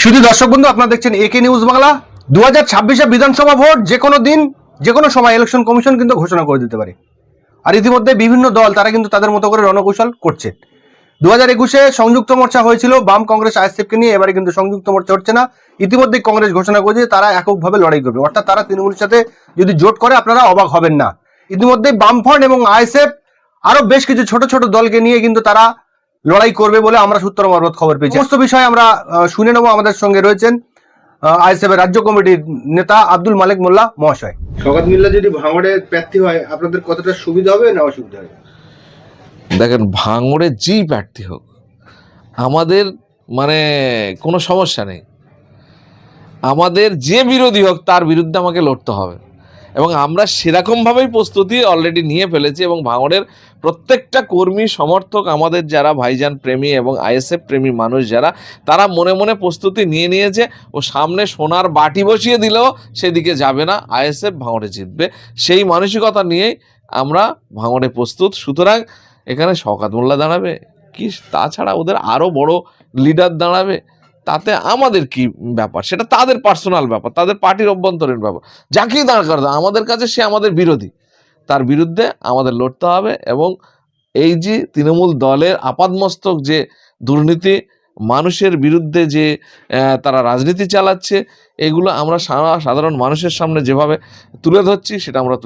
শুধু দর্শক বন্ধু, আপনারা দেখছেন একে নিউজ বাংলা। 2026 বিধানসভা ভোট যে কোনো দিন যে কোনো সময় ইলেকশন কমিশন কিন্তু ঘোষণা করে দিতে পারে। আর ইতিমধ্যে বিভিন্ন দল তারা কিন্তু তাদের মতো করে রণকৌশল করছে। 2021-এ সংযুক্ত মোর্চা হয়েছিল বাম কংগ্রেস আইএসএফকে নিয়ে, এবারে কিন্তু সংযুক্ত মোর্চা হচ্ছে না। ইতিমধ্যে কংগ্রেস ঘোষণা করেছে তারা এককভাবে লড়াই করবে, অর্থাৎ তারা তৃণমূলের সাথে যদি জোট করে আপনারা অবাক হবেন না। ইতিমধ্যে বামফ্রন্ট এবং আইএসএফ আরো বেশ কিছু ছোট ছোট দলকে নিয়ে কিন্তু তারা লড়াই করবে বলে আমরা সূত্র মারফত খবর পেয়েছি। সমস্ত বিষয়ে আমরা শুনে নেব। আমাদের সঙ্গে রয়েছেন আইএসএফের রাজ্য কমিটির নেতা আব্দুল মালিক মোল্লা মহাশয়। শওকত মোল্লা যদি ভাঙড়ের প্রার্থী হয় আপনাদের কতটা সুবিধা হবে না অসুবিধা হবে? দেখেন, ভাঙড়ে যেই প্রার্থী হোক আমাদের কোনো সমস্যা নেই। আমাদের যে বিরোধী হোক তার বিরুদ্ধে আমাকে লড়তে হবে এবং আমরা সেরকমভাবেই প্রস্তুতি অলরেডি নিয়ে ফেলেছি। এবং ভাঙড়ের প্রত্যেকটা কর্মী সমর্থক, আমাদের যারা ভাইজান প্রেমী এবং আইএসএফ প্রেমী মানুষ যারা, তারা মনে মনে প্রস্তুতি নিয়ে নিয়েছে। ও সামনে সোনার বাটি বসিয়ে দিলেও সেদিকে যাবে না, আইএসএফ ভাঙড়ে জিতবে। সেই মানসিকতা নিয়েই আমরা ভাঙড়ে প্রস্তুত। সুতরাং এখানে শওকত মোল্লা দাঁড়াবে কি, তাছাড়া ওদের আরও বড় লিডার দাঁড়াবে, তাতে আমাদের কি ব্যাপার? সেটা তাদের পার্সোনাল ব্যাপার, তাদের পার্টির অভ্যন্তরীণ ব্যাপার। যাকেই দাঁড় করাতে আমাদের কাছে সে আমাদের বিরোধী, তার বিরুদ্ধে আমাদের লড়তে হবে। এবং এই যে তৃণমূল দলের আপাদমস্তক যে দুর্নীতি, মানুষের বিরুদ্ধে যে তারা রাজনীতি চালাচ্ছে, এগুলো আমরা সাধারণ মানুষের সামনে যেভাবে তুলে ধরছি সেটা আমরা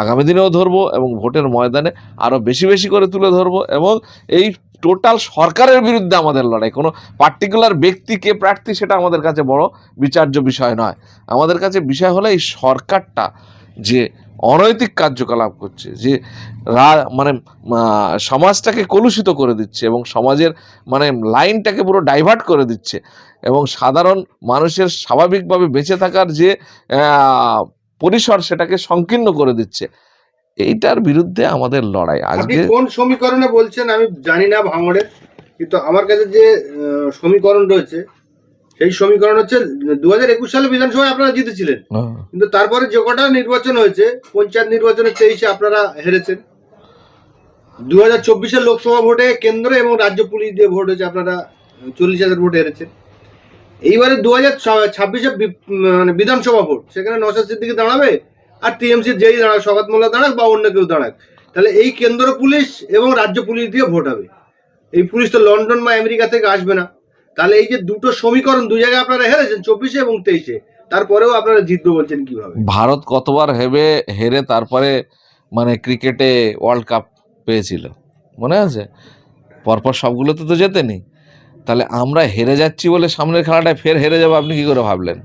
আগামী দিনেও ধরবো এবং ভোটের ময়দানে আরও বেশি বেশি করে তুলে ধরবো। এবং এই টোটাল সরকারের বিরুদ্ধে আমাদের লড়াই, কোনো পার্টিকুলার ব্যক্তিকে প্রার্থী সেটা আমাদের কাছে বড় বিচার্য বিষয় নয়। আমাদের কাছে বিষয় হলো এই সরকারটা যে অনৈতিক কার্যকলাপ করছে, যে সমাজটাকে কলুষিত করে দিচ্ছে এবং সমাজের লাইনটাকে পুরো ডাইভার্ট করে দিচ্ছে এবং সাধারণ মানুষের স্বাভাবিকভাবে বেঁচে থাকার যে পরিসর সেটাকে সংকীর্ণ করে দিচ্ছে, এইটার বিরুদ্ধে আমাদের লড়াই। আজকে কোন সমীকরণে বলছেন আমি জানি না ভাঙড়ে, কিন্তু আমার কাছে যে সমীকরণ রয়েছে সেই সমীকরণ হচ্ছে 2021 সালে বিধানসভায় আপনারা জিতেছিলেন, কিন্তু তারপরে যে কটা নির্বাচন হয়েছে, পঞ্চায়েত নির্বাচনে 23-এ আপনারা হেরেছেন। 2024-এর লোকসভা ভোটে কেন্দ্র এবং রাজ্য পুলিশ দিয়ে ভোট হয়েছে, আপনারা 40,000 ভোটে হেরেছেন। এইবারে 2026-এ বিধানসভা ভোট, সেখানে নওশাদ সিদ্দিকী দাঁড়াবে আর টিএমসির যেই দাঁড়াক, শওকত মোল্লা দাঁড়াক বা অন্য কেউ দাঁড়াক, তাহলে এই কেন্দ্র পুলিশ এবং রাজ্য পুলিশ দিয়ে ভোট হবে। এই পুলিশ তো লন্ডন বা আমেরিকা থেকে আসবে না। তাহলে এই যে দুটো সমীকরণ, দুই জায়গায় আপনারা হেরেছেন 24-এ এবং 23-এ, তারপরেও আপনারা জিতবে বলছেন কিভাবে? ভারত কতবার হেরে তারপরে ক্রিকেটে ওয়ার্ল্ড কাপ পেয়েছিল, মনে আছে? পরপর সবগুলোতে তো জেতেনি। তাহলে আমরা হেরে যাচ্ছি বলে সামনের খেলাটায় ফের হেরে যাবো, আপনি কি করে ভাবলেন?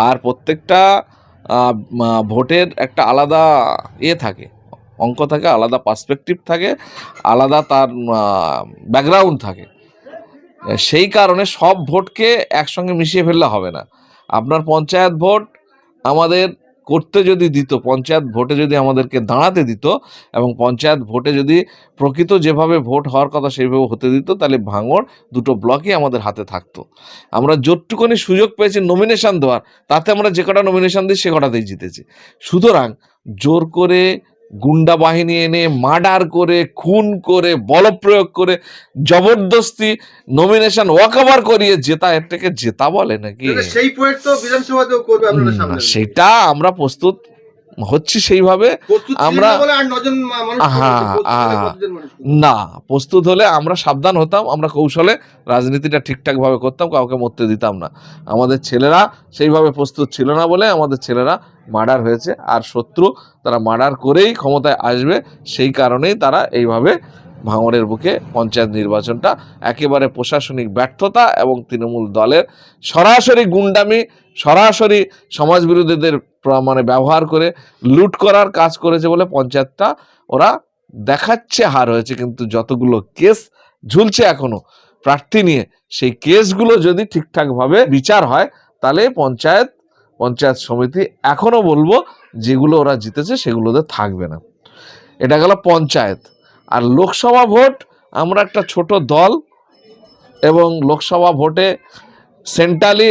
আর প্রত্যেকটা ভোটের একটা আলাদা থাকে, অঙ্ক থাকে, আলাদা পার্সপেক্টিভ থাকে, আলাদা তার ব্যাকগ্রাউন্ড থাকে। সেই কারণে সব ভোটকে একসঙ্গে মিশিয়ে ফেললে হবে না। আপনার পঞ্চায়েত ভোট আমাদের করতে যদি দিত, পঞ্চায়েত ভোটে যদি আমাদেরকে দাঁড়াতে দিত এবং পঞ্চায়েত ভোটে যদি প্রকৃত যেভাবে ভোট হওয়ার কথা সেইভাবে হতে দিত, তাহলে ভাঙড় দুটো ব্লকই আমাদের হাতে থাকতো। আমরা যতটুকুনি সুযোগ পেয়েছি নমিনেশন দেওয়ার, তাতে আমরা যে কটা নমিনেশন দিই সে কটাতেই জিতেছি। সুতরাং জোর করে গুন্ডা বাহিনী এনে মার্ডার করে, খুন করে, বলপ্রয়োগ করে, জবরদস্তি নমিনেশন ওয়াকওভার করিয়ে জেতা, এটাকে জেতা বলে নাকি? সেই প্রয়োগ তো বিধানসভাতেও করবে আপনারা সামনে। সেটা আমরা প্রস্তুত হচ্ছি সেইভাবে। আমরা না প্রস্তুত হলে আমরা সাবধান হতাম, আমরা কৌশলে রাজনীতিটা ঠিকঠাকভাবে করতাম, কাউকে মরতে দিতাম না। আমাদের ছেলেরা সেইভাবে প্রস্তুত ছিল না বলে আমাদের ছেলেরা মার্ডার হয়েছে। আর শত্রু তারা মার্ডার করেই ক্ষমতায় আসবে, সেই কারণেই তারা এইভাবে ভাঙড়ের বুকে পঞ্চায়েত নির্বাচনটা একেবারে প্রশাসনিক ব্যর্থতা এবং তৃণমূল দলের সরাসরি গুন্ডামি, সরাসরি সমাজ বিরোধীদের ব্যবহার করে লুট করার কাজ করেছে বলে পঞ্চায়েতটা ওরা দেখাচ্ছে হার হয়েছে। কিন্তু যতগুলো কেস ঝুলছে এখনো প্রার্থী নিয়ে, সেই কেসগুলো যদি ঠিকঠাকভাবে বিচার হয় তাহলে পঞ্চায়েত সমিতি এখনো বলবো যেগুলো ওরা জিতেছে সেগুলোতে থাকবে না। এটা গেল পঞ্চায়েত। আর লোকসভা ভোট আমরা একটা ছোট দল এবং লোকসভা ভোটে সেন্ট্রালি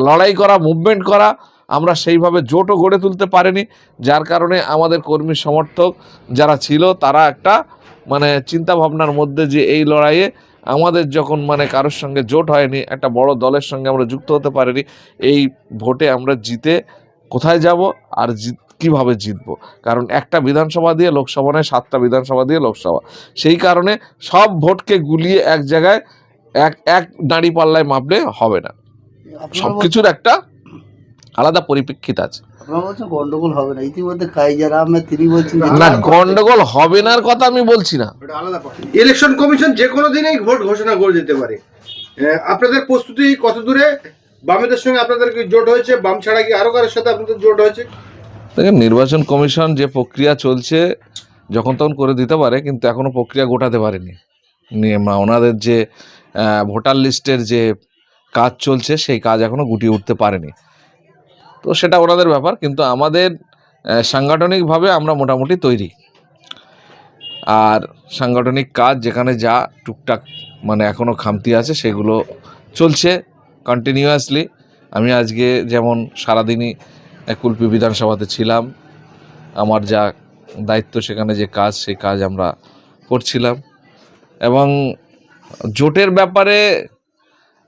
লড়াই করা, মুভমেন্ট করা, আমরা সেইভাবে জোটও গড়ে তুলতে পারিনি, যার কারণে আমাদের কর্মী সমর্থক যারা ছিল তারা একটা চিন্তা ভাবনার মধ্যে যে এই লড়াইয়ে আমাদের যখন মানে কারোর সঙ্গে জোট হয়নি, একটা বড় দলের সঙ্গে আমরা যুক্ত হতে পারিনি, এই ভোটে আমরা জিতে কোথায় যাব আর কীভাবে জিতবো? কারণ একটা বিধানসভা দিয়ে লোকসভা নয়, 7টা বিধানসভা দিয়ে লোকসভা। সেই কারণে সব ভোটকে গুলিয়ে এক জায়গায় এক দাঁড়ি পাল্লায় মাপলে হবে না, সব কিছুর একটা আলাদা পরিপ্রেক্ষিত আছে। আপনারা বলছেন গন্ডগোল হবে না, ইতিমধ্যে কাইজার আহমেদ তিনি বলছেন না, গন্ডগোল হবে না কথা আমি বলছি না। ইলেকশন কমিশন যে কোনো দিনেই ভোট ঘোষণা করে দিতে পারে। আপনাদের প্রস্তুতি কত দূরে? বামেদের সঙ্গে আপনাদের কি জোট হয়েছে? বাম ছাড়া কি আরো কারোর সাথে আপনাদের জোট হয়েছে? দেখেন, নির্বাচন কমিশন যে প্রক্রিয়া চলছে যখন তখন করে দিতে পারে, কিন্তু এখনো প্রক্রিয়া গোটাতে পারেনি। ওনাদের যে ভোটার লিস্টের যে কাজ চলছে সেই কাজ এখনো গুটিয়ে উঠতে পারেনি, তো সেটা ওনাদের ব্যাপার। কিন্তু আমাদের সাংগঠনিকভাবে আমরা মোটামুটি তৈরি, আর সাংগঠনিক কাজ যেখানে যা টুকটাক মানে এখনও খামতি আছে সেগুলো চলছে কন্টিনিউয়াসলি। আমি আজকে যেমন সারাদিনই কুলপি বিধানসভাতে ছিলাম, আমার যা দায়িত্ব সেখানে যে কাজ সেই কাজ আমরা করছিলাম। এবং জোটের ব্যাপারে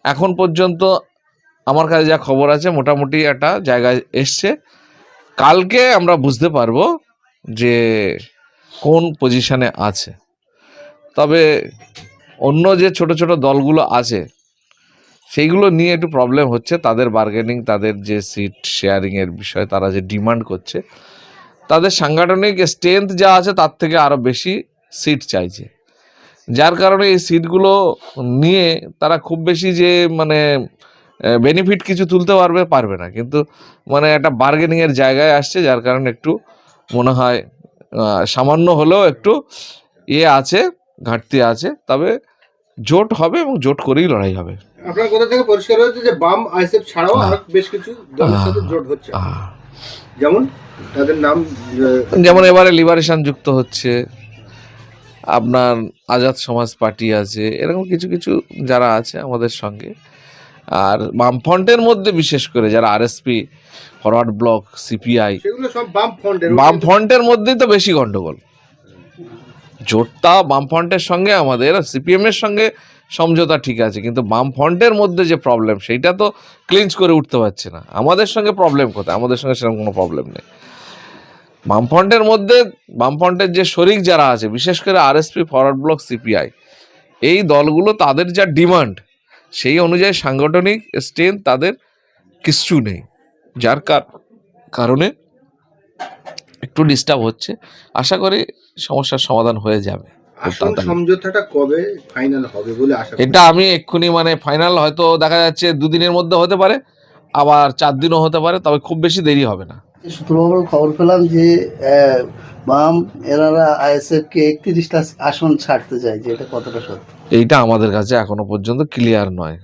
এখন পর্যন্ত আমার কাছে যা খবর আছে মোটামুটি একটা জায়গায় এসছে। কালকে আমরা বুঝতে পারবো যে কোন পজিশনে আছে। তবে অন্য যে ছোট ছোট দলগুলো আছে সেইগুলো নিয়ে একটু প্রবলেম হচ্ছে, তাদের বার্গেনিং, তাদের যে সিট শেয়ারিংয়ের বিষয় তারা যে ডিমান্ড করছে, তাদের সাংগঠনিক স্ট্রেংথ যা আছে তার থেকে আরও বেশি সিট চাইছে, যার কারণে এই সিটগুলো নিয়ে তারা খুব বেশি যে মানে বেনিফিট কিছু তুলতে পারবে না, কিন্তু মানে একটা বার্গেনিংয়ের জায়গায় আসছে, যার কারণে একটু মনে হয় সামান্য হলেও একটু আছে, ঘাটতি আছে। তবে জোট হবে এবং জোট করেই লড়াই হবে। আপনার কোথা থেকে পরিষ্কার হয়েছে যে বাম আইএসএফ ছাড়াও আর বেশ কিছু দলের সাথে জোট হচ্ছে, যেমন তাদের নাম, যেমন এবারে লিবারেশন যুক্ত হচ্ছে, আপনার আজাদ সমাজ পার্টি আছে, এরকম কিছু কিছু যারা আছে আমাদের সঙ্গে। আর বামফ্রন্টের মধ্যে বিশেষ করে যারা আরএসপি, ফরওয়ার্ড ব্লক, সিপিআই, সেগুলো সব বামফ্রন্টের মধ্যেই তো বেশি গন্ডগোল। জোটটা বামফ্রন্টের সঙ্গে আমাদের, সিপিএম এর সঙ্গে সমঝোতা ঠিক আছে, কিন্তু বামফ্রন্টের মধ্যে যে প্রবলেম সেইটা তো ক্লিঞ্চ করে উঠতে পারছে না। আমাদের সঙ্গে প্রবলেম কোথায়? আমাদের সঙ্গে সেরকম কোনো প্রবলেম নেই। বামফ্রন্টের মধ্যে বামফ্রন্টের যে শরিক যারা আছে, বিশেষ করে আরএসপি, ফরওয়ার্ড ব্লক, সিপিআই, এই দলগুলো তাদের যা ডিমান্ড সেই অনুযায়ী সাংগঠনিক স্ট্রেংথ তাদের কিচ্ছু নেই, যার কারণে একটু ডিস্টার্ব হচ্ছে। আশা করি সমস্যার সমাধান হয়ে যাবে। সমঝোতাটা কবে ফাইনাল হবে বলে আশা? এটা আমি এক্ষুনি মানে ফাইনাল হয়তো দেখা যাচ্ছে 2 দিনের মধ্যে হতে পারে, আবার 4 দিনও হতে পারে, তবে খুব বেশি দেরি হবে না। সূত্রবাবুর খবর পেলাম যে বাম এনারা আইএসএফকে 31টা আসন ছাড়তে চায়, যে এটা কতটা সত্যি? এইটা আমাদের কাছে এখনো পর্যন্ত ক্লিয়ার নয়,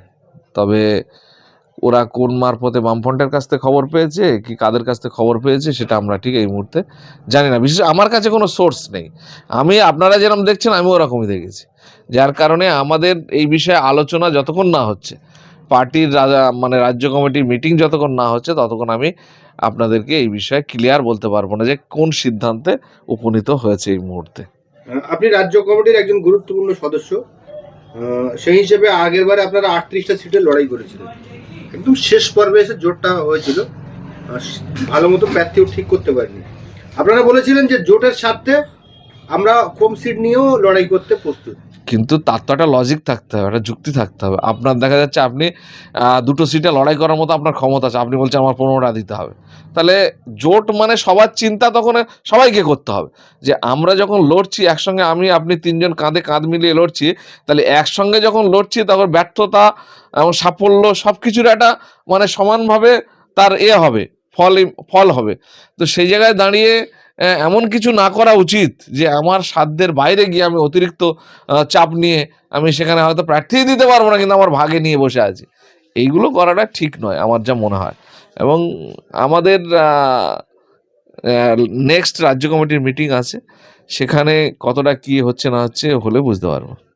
তবে ওরা কোন মারফতে বামফ্রন্টের কাছ থেকে খবর পেয়েছে কি কাদের কাছ থেকে খবর পেয়েছে সেটা আমরা ঠিক এই মুহূর্তে জানি না। বিশেষ আমার কাছে কোনো সোর্স নেই, আমি আপনারা যেরকম দেখছেন আমি ওরকমই দেখেছি, যার কারণে আমাদের এই বিষয়ে আলোচনা যতক্ষণ না হচ্ছে, পার্টির মানে রাজ্য কমিটির মিটিং যতক্ষণ না হচ্ছে, ততক্ষণ আমি আপনাদেরকে এই বিষয়ে ক্লিয়ার বলতে পারবো না যে কোন সিদ্ধান্তে উপনীত হয়েছে এই মুহূর্তে। আপনি রাজ্য কমিটির একজন গুরুত্বপূর্ণ সদস্য, সেই হিসেবে আগের বারে আপনারা 38টা সিটে লড়াই করেছিলেন, একদম শেষ পর্বে এসে জোটটা হয়েছিল, ভালো মতো প্রার্থীও ঠিক করতে পারেনি। আপনারা বলেছিলেন যে জোটের স্বার্থে আমরা কম সিট নিয়েও লড়াই করতে প্রস্তুত, কিন্তু তার তো একটা লজিক থাকতে হবে, একটা যুক্তি থাকতে হবে। আপনার দেখা যাচ্ছে আপনি 2টো সিটে লড়াই করার মতো আপনার ক্ষমতা আছে, আপনি বলছেন আমার 15টা দিতে হবে, তাহলে জোট মানে সবার চিন্তা তখন সবাইকে করতে হবে যে আমরা যখন লড়ছি একসঙ্গে, আমি আপনি 3 জন কাঁধে কাঁধ মিলিয়ে লড়ছি, তাহলে একসঙ্গে যখন লড়ছি তখন ব্যর্থতা এবং সাফল্য সব কিছুর একটা মানে সমানভাবে তার হবে, ফল হবে। তো সেই জায়গায় দাঁড়িয়ে এমন কিছু না করা উচিত যে আমার সাধ্যের বাইরে গিয়ে আমি অতিরিক্ত চাপ নিয়ে আমি সেখানে হয়তো প্রার্থী দিতে পারবো না, কিন্তু আমার ভাগে নিয়ে বসে আছি। এইগুলো করাটা ঠিক নয় আমার যা মনে হয়। এবং আমাদের নেক্সট রাজ্য কমিটির মিটিং আছে, সেখানে কতটা কি হচ্ছে না হচ্ছে হলে বুঝতে পারবো।